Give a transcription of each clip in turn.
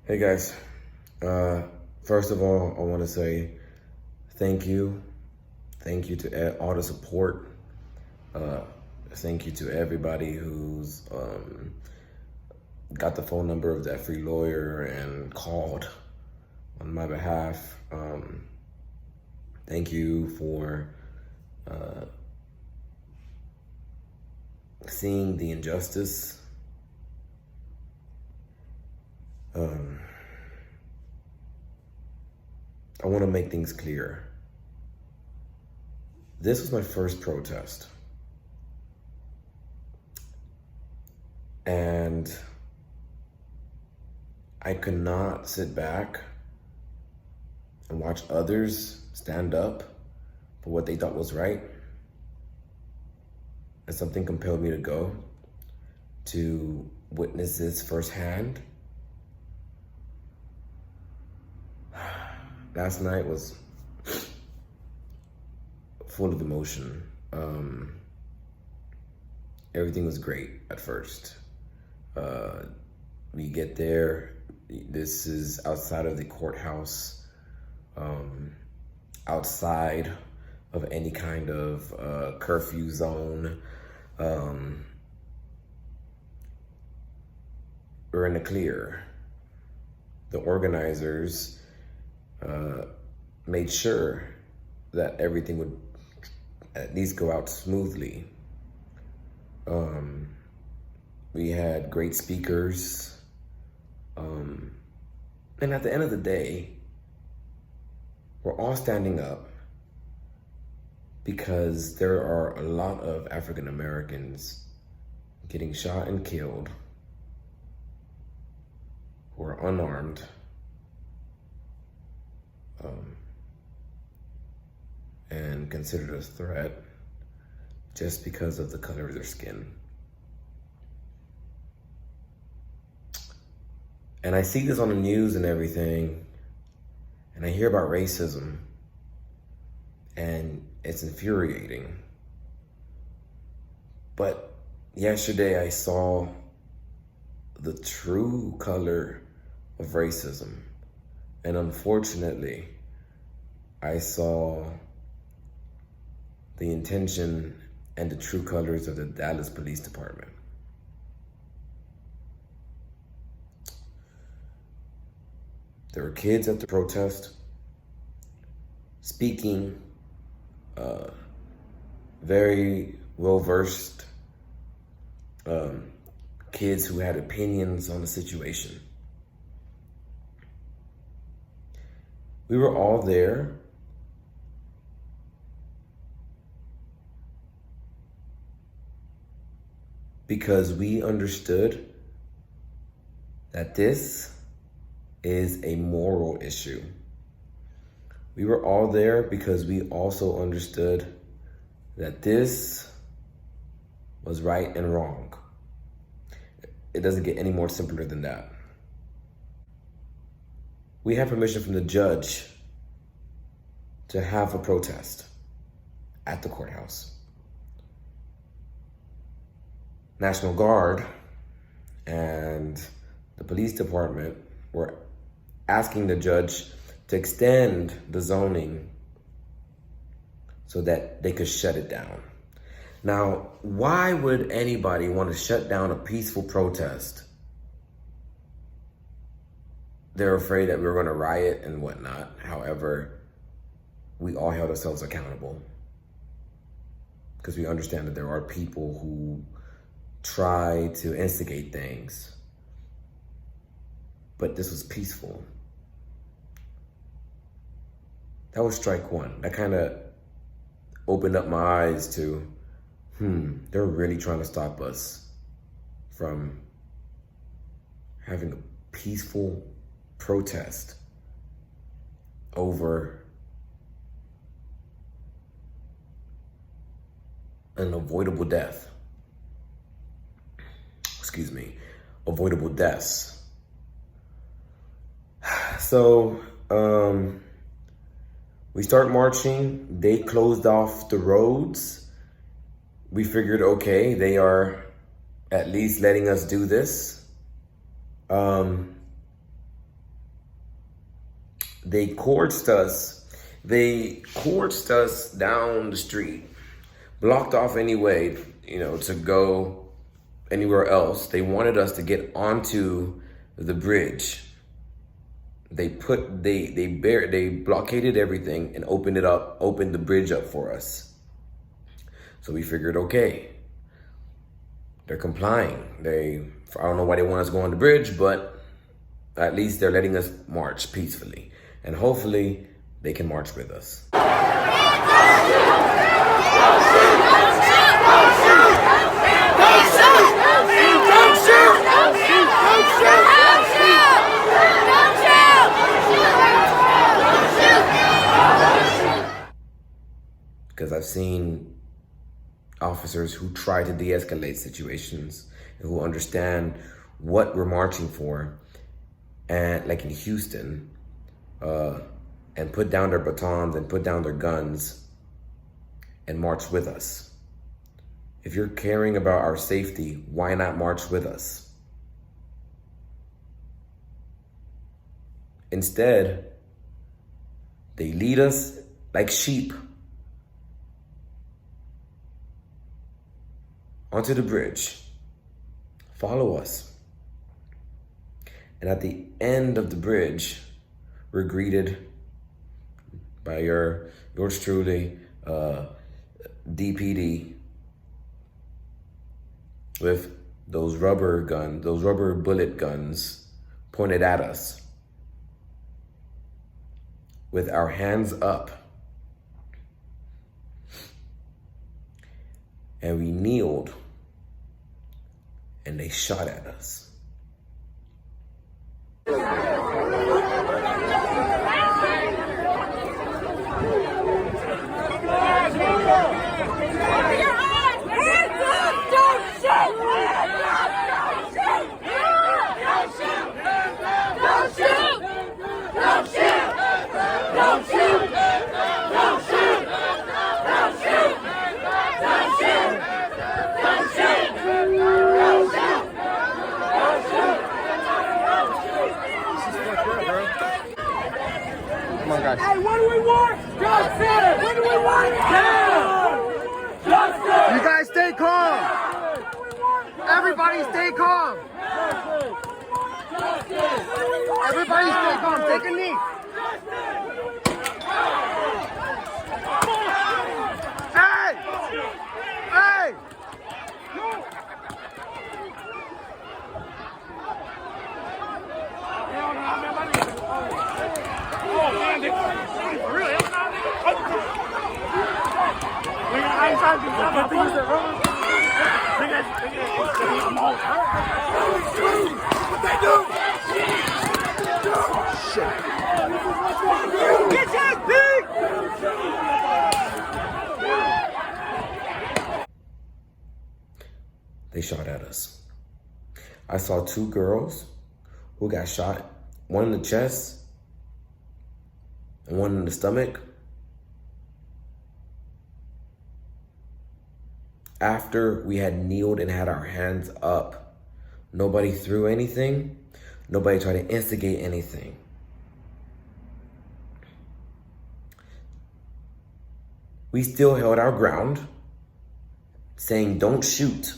Hey guys, first of all, I want to say thank you. Thank you to all the support. Uh, Thank you to everybody who's got the phone number of that free lawyer and called on my behalf. Thank you for seeing the injustice. I want to make things clear. This was my first protest. And I could not sit back and watch others stand up for what they thought was right. And something compelled me to go to witness this firsthand. Last night was full of emotion. Everything was great at first. We get there, this is outside of the courthouse, outside of any kind of curfew zone. We're in the clear. The organizers made sure that everything would at least go out smoothly. We had great speakers. And at the end of the day, we're all standing up because there are a lot of African Americans getting shot and killed who are unarmed, and considered a threat just because of the color of their skin. And I see this on the news and everything, and I hear about racism, and it's infuriating. But yesterday I saw the true color of racism. And unfortunately, I saw the intention and the true colors of the Dallas Police Department. There were kids at the protest speaking, very well-versed kids who had opinions on the situation. We were all there because we understood that this is a moral issue. We were all there because we also understood that this was right and wrong. It doesn't get any more simpler than that. We had permission from the judge to have a protest at the courthouse. National Guard and the police department were asking the judge to extend the zoning so that they could shut it down. Now, why would anybody want to shut down a peaceful protest? They're afraid that we were going to riot and whatnot. However, we all held ourselves accountable because we understand that there are people who try to instigate things. But this was peaceful. That was strike one. That kind of opened up my eyes to, they're really trying to stop us from having a peaceful protest over an avoidable death. Avoidable deaths. So, we start marching. They closed off the roads. We figured, okay, they are at least letting us do this. They coerced us. They coerced us down the street, blocked off any way, to go anywhere else. They wanted us to get onto the bridge. They blockaded everything and opened the bridge up for us. So we figured, okay, they're complying. I don't know why they want us to go on the bridge, but at least they're letting us march peacefully. And hopefully they can march with us. Because I've seen officers who try to de-escalate situations and who understand what we're marching for, and like in Houston, and put down their batons and put down their guns and march with us. If you're caring about our safety, why not march with us? Instead, they lead us like sheep onto the bridge. Follow us. And at the end of the bridge, we're greeted by yours truly, DPD, with those rubber bullet guns pointed at us, with our hands up. And we kneeled, and they shot at us. Hey, what do we want? Justice! What do we want? Justice! You guys stay calm. Everybody stay calm. Everybody stay calm. Take a knee. Hey! Hey! They shot at us. I saw 2 girls who got shot, one in the chest and one in the stomach. After we had kneeled and had our hands up, nobody threw anything. Nobody tried to instigate anything. We still held our ground, saying, "Don't shoot."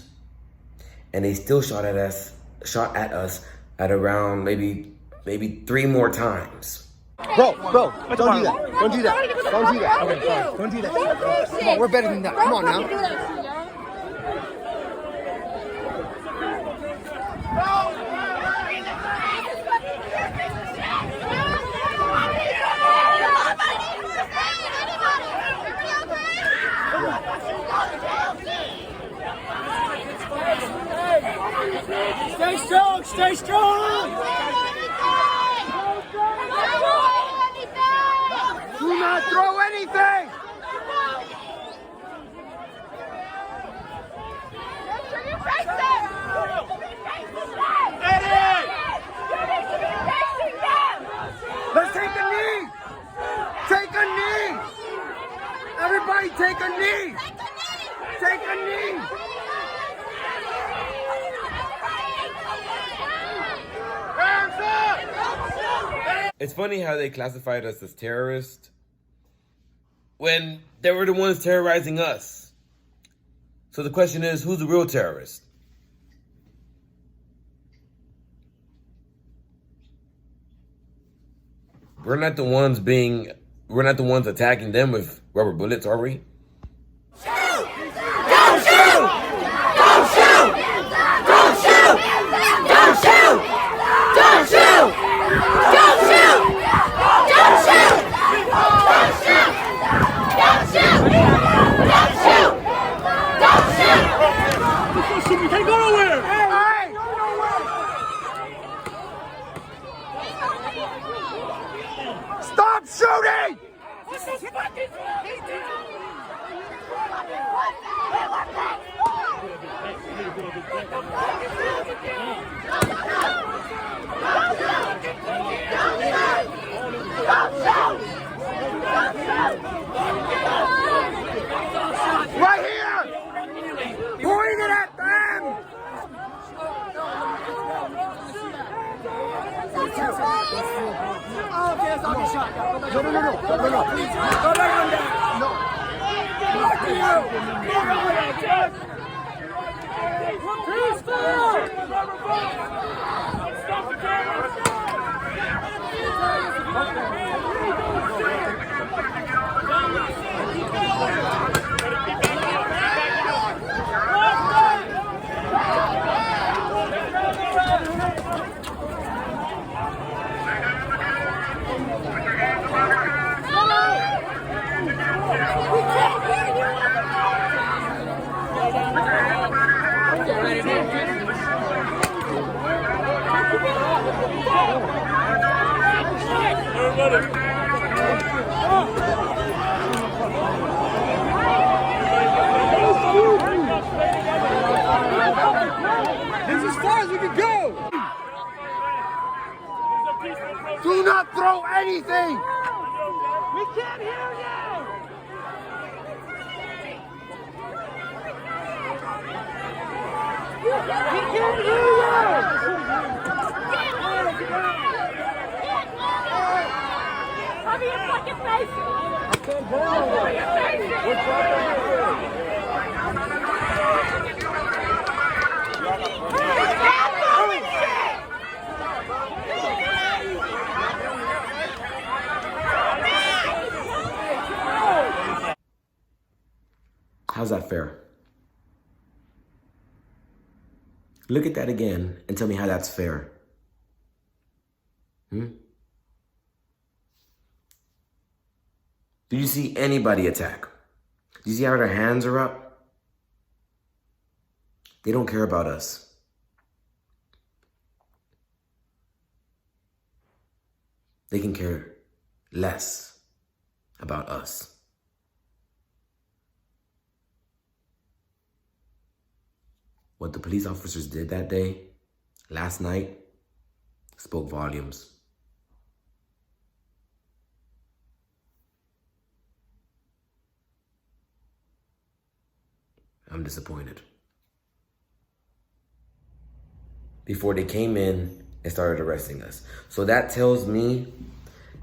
And they still shot at us at around maybe 3 more times. Bro, don't do that. Don't do that. Don't do that. Okay, sorry. Don't do that. Come on, we're better than that. Come on now. Stay strong! Stay strong! Do not throw anything. Let's take a knee. Take a knee. Everybody take a knee. Take a knee. Hands up! It's funny how they classified us as terrorists when they were the ones terrorizing us. So the question is, who's the real terrorist? We're not the ones attacking them with rubber bullets, are we? Don't shoot! Don't shoot! Don't shoot! Don't shoot! Don't shoot! Don't shoot! Don't shoot! Don't shoot! Don't shoot! Don't shoot! Don't shoot! We can't go nowhere! Hey! Stop shooting! What's this fucking Right here! Point it at them! No. Please. Go back on that. No. Fuck you! Stop the camera! This is as far as we can go. Do not throw anything! We can't hear you! We can't hear you! Cover your fucking face! Cover your face! How's that fair? Look at that again and tell me how that's fair. Do you see anybody attack? Do you see how their hands are up? They don't care about us. They can care less about us. What the police officers did that day, last night, spoke volumes. I'm disappointed. Before they came in and started arresting us. So that tells me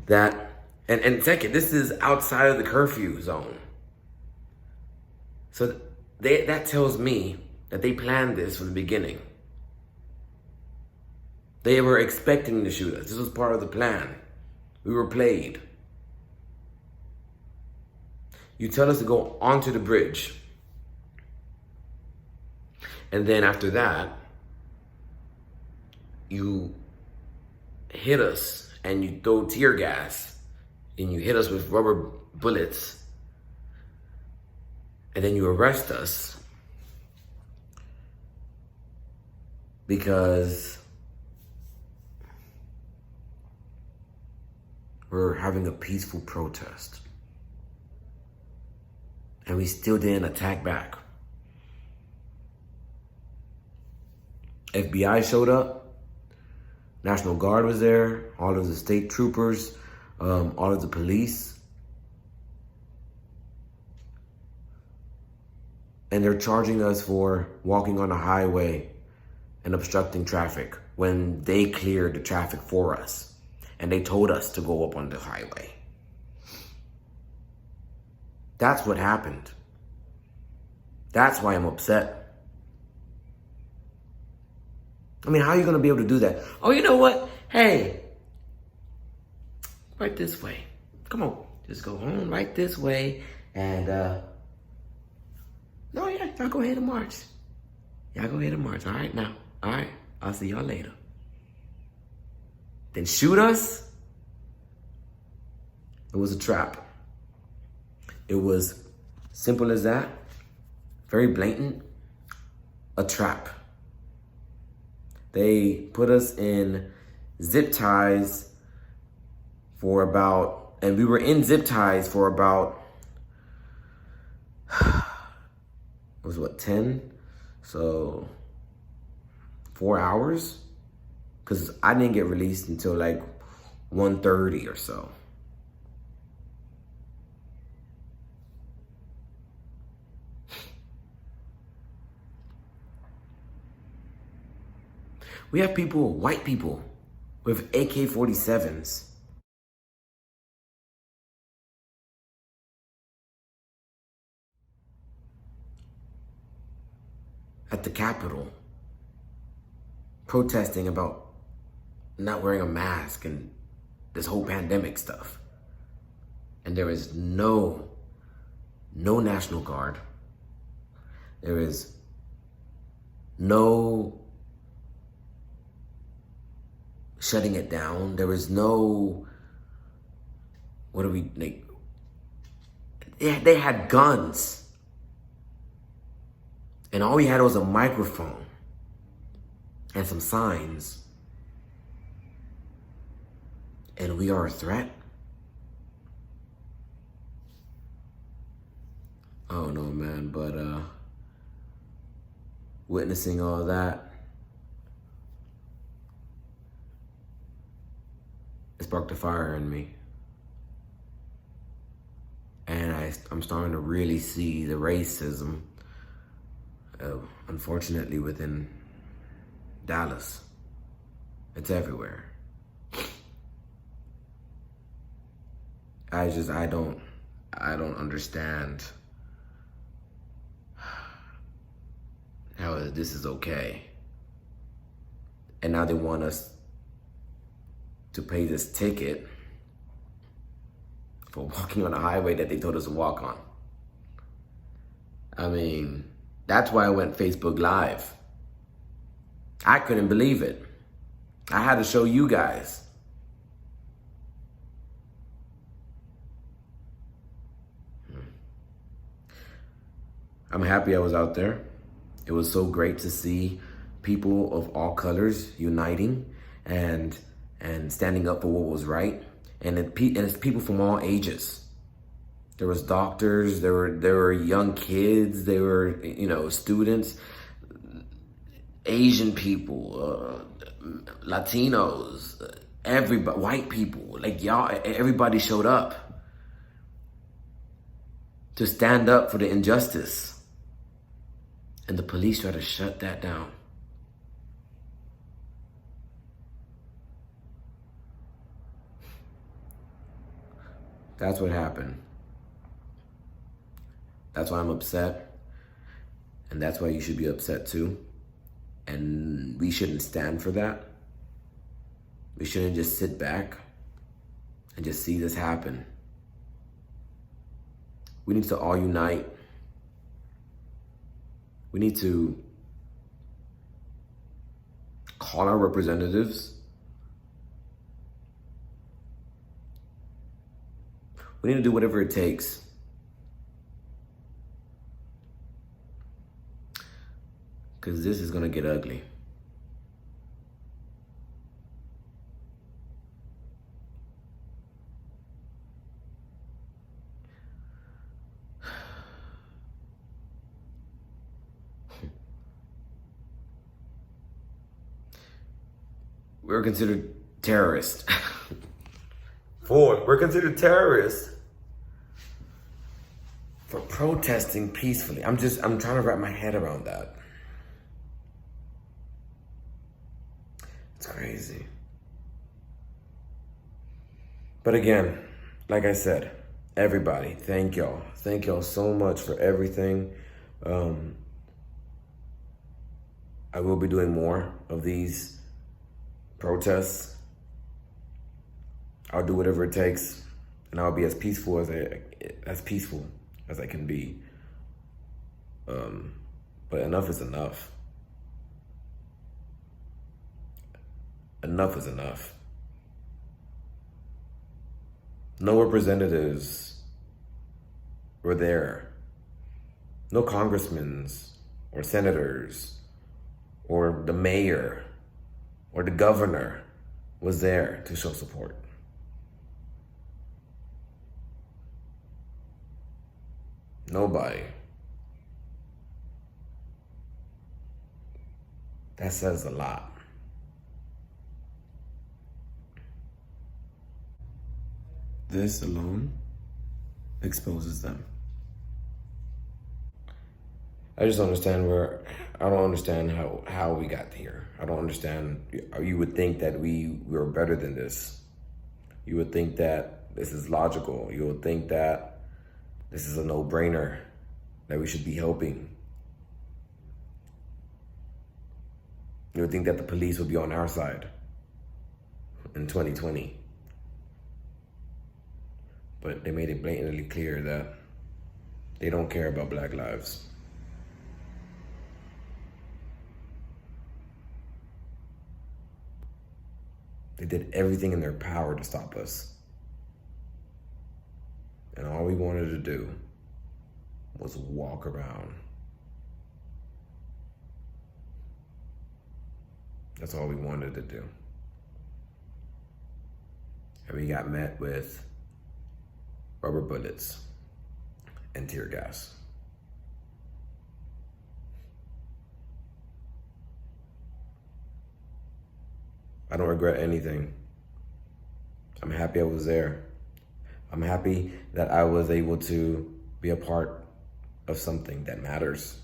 that, and second, this is outside of the curfew zone. So that tells me that they planned this from the beginning. They were expecting to shoot us. This was part of the plan. We were played. You tell us to go onto the bridge. And then after that, you hit us and you throw tear gas and you hit us with rubber bullets. And then you arrest us because we're having a peaceful protest. And we still didn't attack back. FBI showed up. National Guard was there. All of the state troopers, all of the police. And they're charging us for walking on a highway and obstructing traffic when they cleared the traffic for us. and they told us to go up on the highway. That's what happened. That's why I'm upset. I mean, how are you going to be able to do that? Oh, you know what? Hey, right this way. Come on, just go home right this way. And, no, yeah, y'all go ahead and march. Y'all go ahead and march. All right, now. All right, I'll see y'all later. Then shoot us? It was a trap. It was simple as that. Very blatant. A trap. They put us in zip ties for about, and we were in zip ties for about, it was what, 10? So 4 hours? Because I didn't get released until like 1:30 or so. We have people, white people, with AK-47s. At the Capitol, protesting about not wearing a mask and this whole pandemic stuff. And there is no National Guard. There is no shutting it down. There was no, what do we, like, they had guns. And all we had was a microphone and some signs. And we are a threat? Oh no, man, but witnessing all that, it sparked a fire in me. And I'm starting to really see the racism, unfortunately, within Dallas. It's everywhere. I don't understand how this is okay. And now they want us to pay this ticket for walking on a highway that they told us to walk on. I mean, that's why I went Facebook Live. I couldn't believe it. I had to show you guys. I'm happy I was out there. It was so great to see people of all colors uniting and standing up for what was right. And it's people from all ages. There was doctors, there were young kids, there were, students, Asian people, Latinos, everybody, white people, everybody showed up to stand up for the injustice. And the police tried to shut that down. That's what happened. That's why I'm upset. And that's why you should be upset too. And we shouldn't stand for that. We shouldn't just sit back and just see this happen. We need to all unite. We need to call our representatives. We need to do whatever it takes. Because this is going to get ugly. We're considered terrorists. We're considered terrorists for protesting peacefully. I'm trying to wrap my head around that. It's crazy. But again, like I said, everybody, thank y'all. Thank y'all so much for everything. I will be doing more of these protests. I'll do whatever it takes, and I'll be as peaceful as I can be. But enough is enough. Enough is enough. No representatives were there. No congressmen or senators or the mayor or the governor was there to show support. Nobody. That says a lot. This alone exposes them. I just don't understand I don't understand how we got here. I don't understand. You would think that we were better than this. You would think that this is logical. You would think that this is a no-brainer, that we should be helping. You would think that the police would be on our side in 2020. But they made it blatantly clear that they don't care about Black lives. They did everything in their power to stop us. And all we wanted to do was walk around. That's all we wanted to do. And we got met with rubber bullets and tear gas. I don't regret anything. I'm happy I was there. I'm happy that I was able to be a part of something that matters.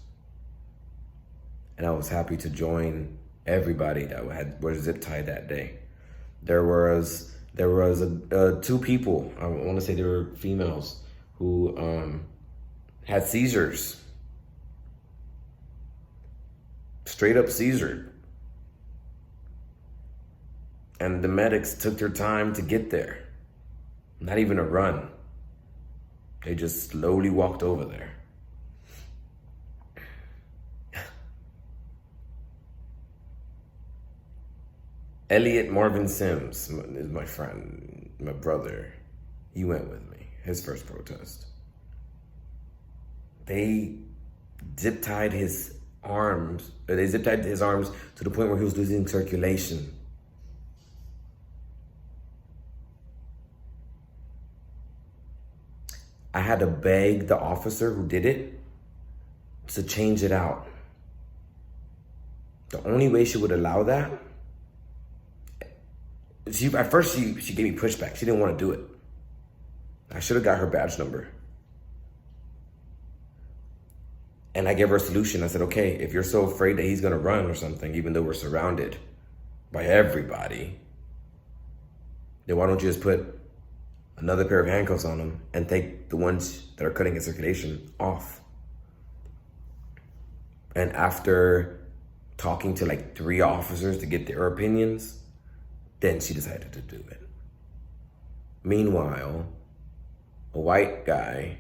And I was happy to join everybody that was zip tied that day. There was two people, I want to say they were females, who had seizures. Straight up seizured. And the medics took their time to get there. Not even a run. They just slowly walked over there. Elliot Marvin Sims is my friend, my brother. He went with me, his first protest. They zip-tied his arms to the point where he was losing circulation. I had to beg the officer who did it to change it out. The only way she would allow that, at first she gave me pushback. She didn't want to do it. I should have got her badge number. And I gave her a solution. I said, okay, if you're so afraid that he's going to run or something, even though we're surrounded by everybody, then why don't you just put another pair of handcuffs on him and take the ones that are cutting his circulation off? And after talking to like 3 officers to get their opinions, then she decided to do it. Meanwhile, a white guy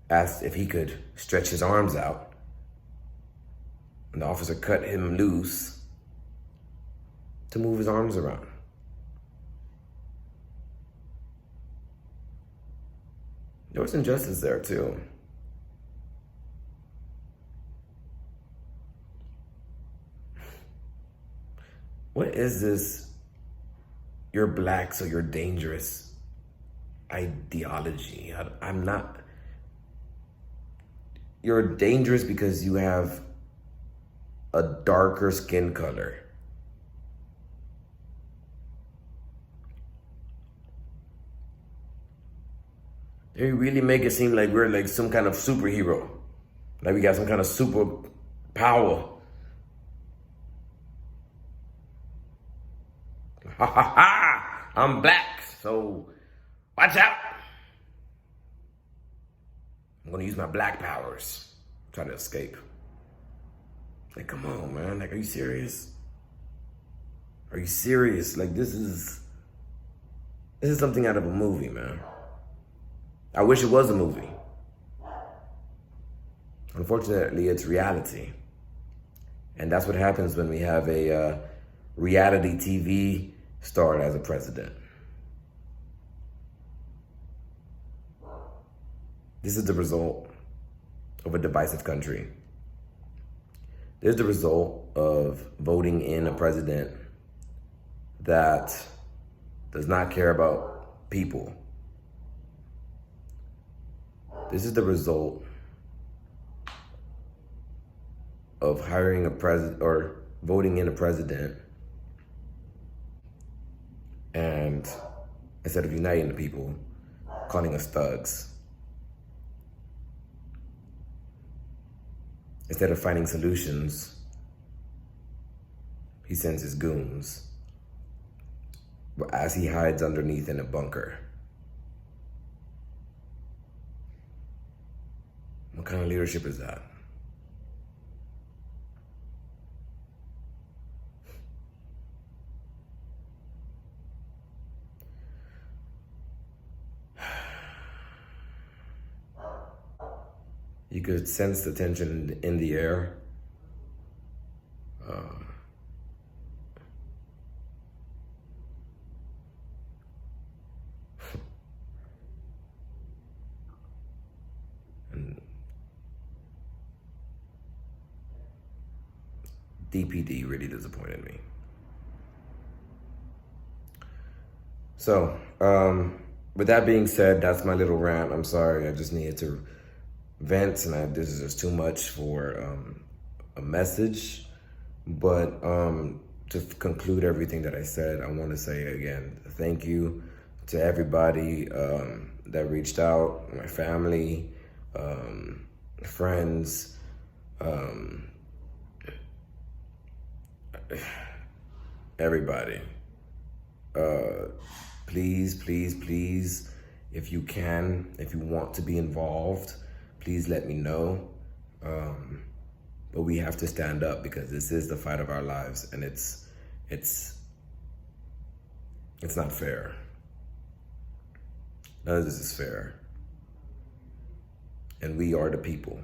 asked if he could stretch his arms out, and the officer cut him loose to move his arms around. There was injustice there too. What is this "you're black so you're dangerous" ideology? I'm not. You're dangerous because you have a darker skin color. They really make it seem like we're like some kind of superhero. Like we got some kind of super power. Ha ha ha! I'm black. So watch out. I'm gonna use my black powers, try to escape. Like, come on, man. Like, are you serious? Are you serious? Like, this is something out of a movie, man. I wish it was a movie. Unfortunately, it's reality. And that's what happens when we have a reality TV star as a president. This is the result of a divisive country. This is the result of voting in a president that does not care about people. This is the result of hiring a president or voting in a president and instead of uniting the people, calling us thugs. Instead of finding solutions, he sends his goons as he hides underneath in a bunker. What kind of leadership is that? You could sense the tension in the air. And DPD really disappointed me. So, with that being said, that's my little rant. I'm sorry, I just needed to vent, and this is just too much for a message. But to conclude everything that I said, I want to say again, thank you to everybody that reached out, my family, friends, everybody. Please, if you can, if you want to be involved, please let me know. But we have to stand up because this is the fight of our lives, and it's not fair. None of this is fair. And we are the people.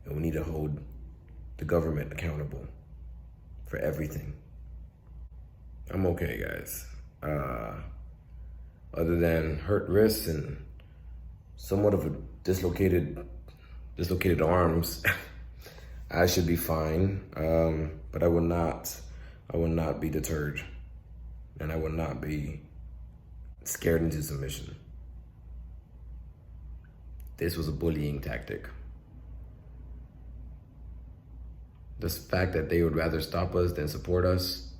And we need to hold the government accountable for everything. I'm okay, guys. Other than hurt wrists and somewhat of a dislocated arms, I should be fine. But I will not be deterred, and I will not be scared into submission. This was a bullying tactic. The fact that they would rather stop us than support us,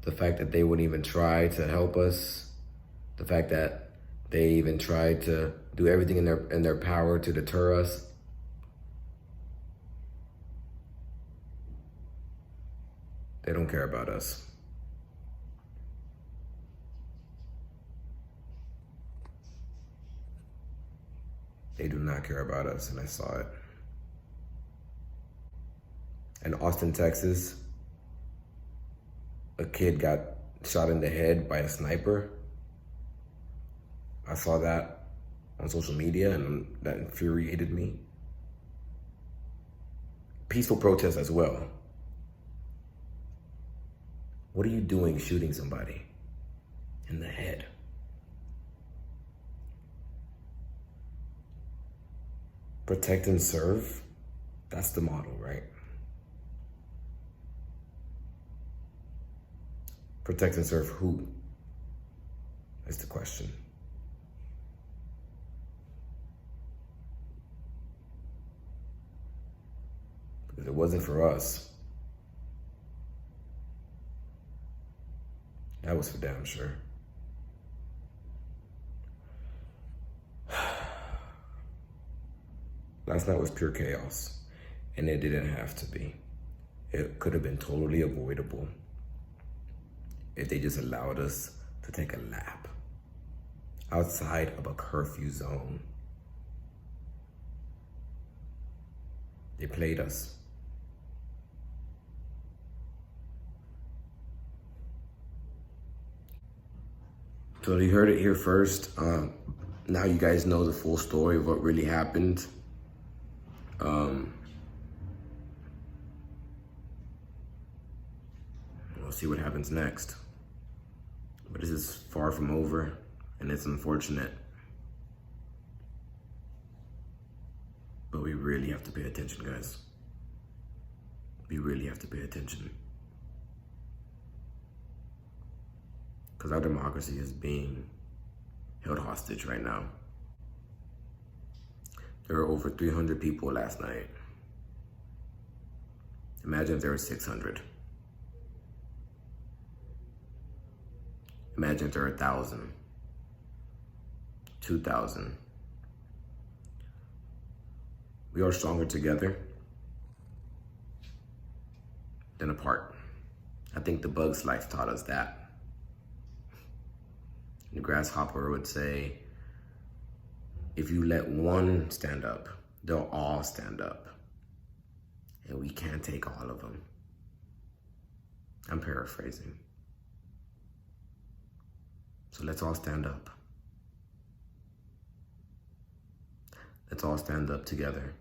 the fact that they wouldn't even try to help us, the fact that they even tried to do everything in their power to deter us. They don't care about us. They do not care about us, and I saw it. In Austin, Texas, a kid got shot in the head by a sniper. I saw that on social media, and that infuriated me. Peaceful protest as well. What are you doing shooting somebody in the head? Protect and serve? That's the model, right? Protect and serve who? Is the question. Because it wasn't for us. That was for damn sure. Last night was pure chaos, and it didn't have to be. It could have been totally avoidable if they just allowed us to take a lap outside of a curfew zone. They played us. So you heard it here first. Now you guys know the full story of what really happened. We'll see what happens next. But this is far from over, and it's unfortunate. But we really have to pay attention, guys. We really have to pay attention. Because our democracy is being held hostage right now. There were over 300 people last night. Imagine if there were 600. Imagine if there were 1,000, 2,000. We are stronger together than apart. I think the bug's life taught us that. The grasshopper would say, if you let one stand up, they'll all stand up. And we can't take all of them. I'm paraphrasing. So let's all stand up. Let's all stand up together.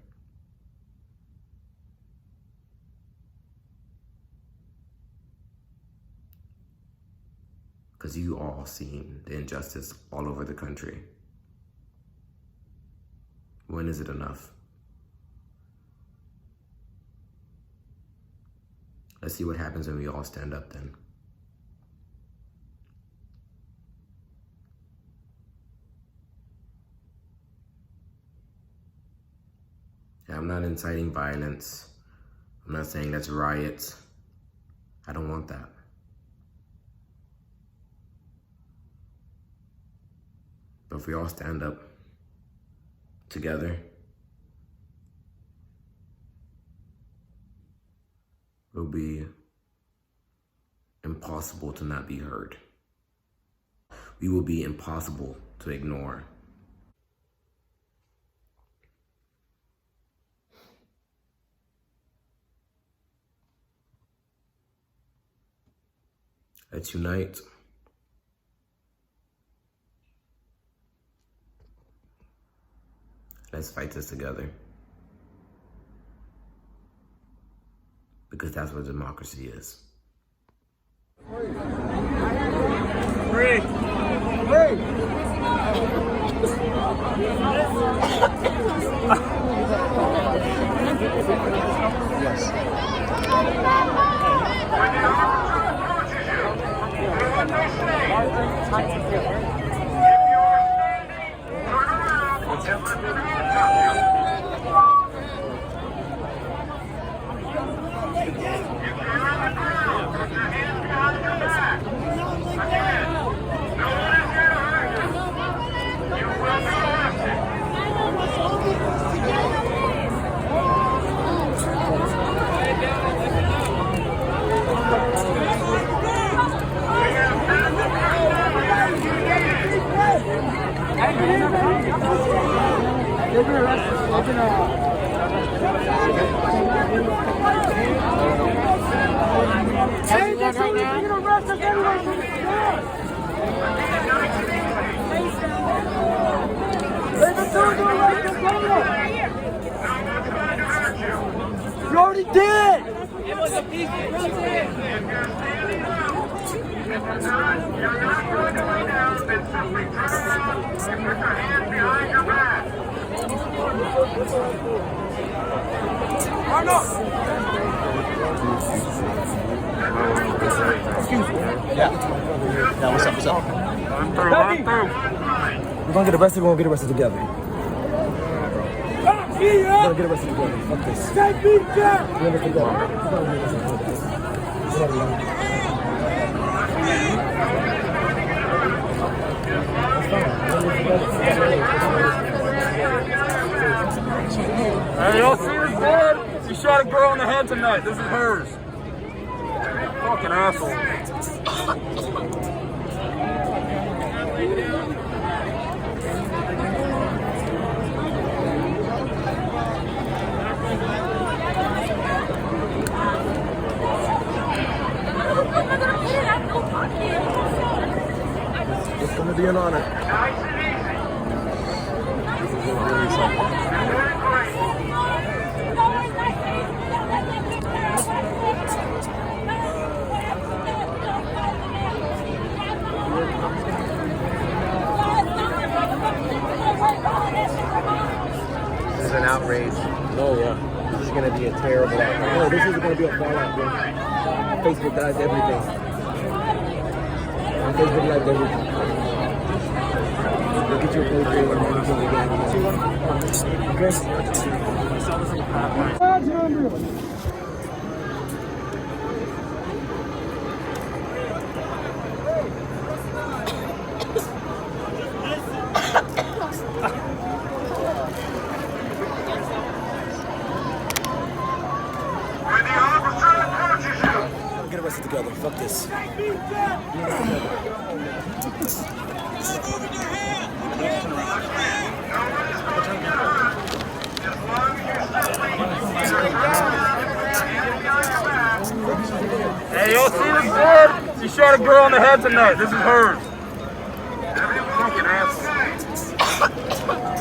Because you all seen the injustice all over the country. When is it enough? Let's see what happens when we all stand up then. And I'm not inciting violence. I'm not saying let's riot. I don't want that. But if we all stand up together, it'll be impossible to not be heard. We will be impossible to ignore. Let's unite. Let's fight this together. Because that's what democracy is. Free. You already did! It was a piece of protest. You're not going to lay down, then simply turn around and put your hands behind your back. Margot! Excuse me. Yeah, what's up, what's up? We're gonna get arrested, we're gonna get arrested together. We're gonna get arrested together. Fuck this. We're gonna get arrested together. Hey, y'all see this boy? She shot a girl in the head tonight. This is hers. Fucking asshole. gonna be an honor. Nice and easy. This is really something. You're doing great. This is an outrage. Oh yeah. This is gonna be a terrible outrage. No, this is gonna be a fallout thing. Facebook does everything. Facebook live everything. Look at your post and everything again. Okay? When the officer approaches you, Get arrested together. Fuck this. no one is going to get hurt as long as you're simply either turn around and put your hands behind your back. Hey, y'all see this board? She shot a girl in the head tonight. This is hers. Everyone will be okay.